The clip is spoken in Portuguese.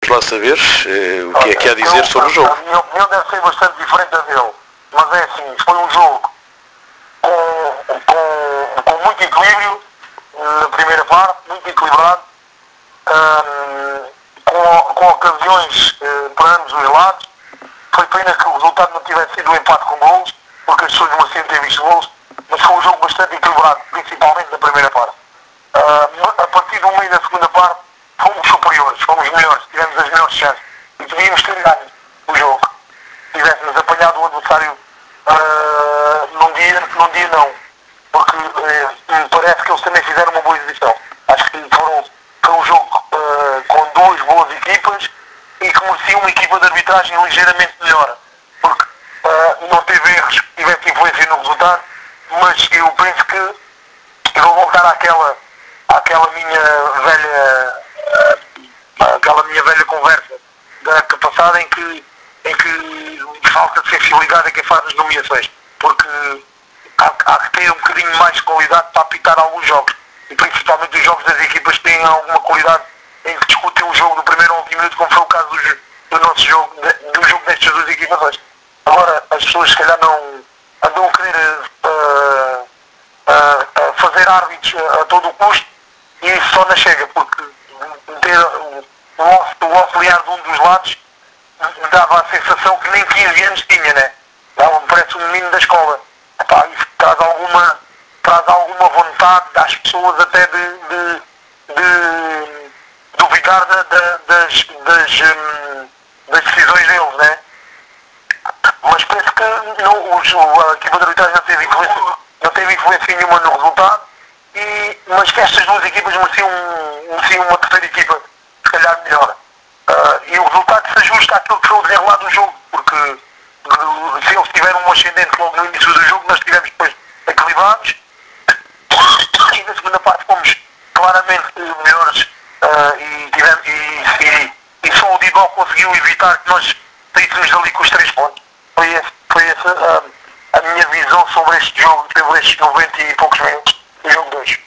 vamos lá saber o que é que há a dizer sobre o jogo. A minha opinião deve ser bastante diferente da dele, mas é assim, foi um jogo com muito equilíbrio na primeira parte, muito equilibrado, com ocasiões para ambos os lados. Foi pena que o resultado não tivesse sido um empate com golos, porque as pessoas mereciam ter visto golos, mas foi um jogo bastante equilibrado, principalmente na primeira parte. A partir do meio da segunda parte, fomos superiores, fomos melhores, tivemos as melhores chances e podíamos ter ganho o jogo. Se tivéssemos apanhado o adversário num dia não, porque me parece que eles também fizeram uma boa exibição. Acho que foi um jogo com duas boas equipas e que merecia uma equipa de arbitragem ligeiramente melhor, porque não teve erros que tivesse influência no resultado, mas eu penso que vou voltar àquela minha velha conversa da época passada em que falta sensibilidade a quem faz as nomeações, porque há que ter um bocadinho mais de qualidade para apitar alguns jogos, e principalmente os jogos das equipas que têm alguma qualidade em que discutem o jogo do primeiro ao último minuto, como foi o caso do nosso jogo, do jogo destas duas equipas hoje. Agora, as pessoas se calhar não andam a querer fazer árbitros a todo o custo, e isso só não chega, porque ter o auxiliar de um dos lados me dava a sensação que nem 15 anos tinha, né? Me parece um menino da escola. Epá, isso traz alguma vontade às pessoas até de duvidar das decisões deles, né? Mas penso que a equipa de arbitragem não teve influência nenhuma no resultado, mas que estas duas equipas mereciam uma terceira equipa, se calhar melhor. E o resultado se ajusta àquilo que foi o desenrolar do jogo, porque se eles tiveram um ascendente logo no início do jogo, nós tivemos depois equilibrados, e na segunda parte fomos claramente melhores, e só o Dibal conseguiu evitar que nós saíssemos dali com os 3 pontos. Foi essa a minha visão sobre este jogo, sobre estes 90 e poucos minutos do jogo 2.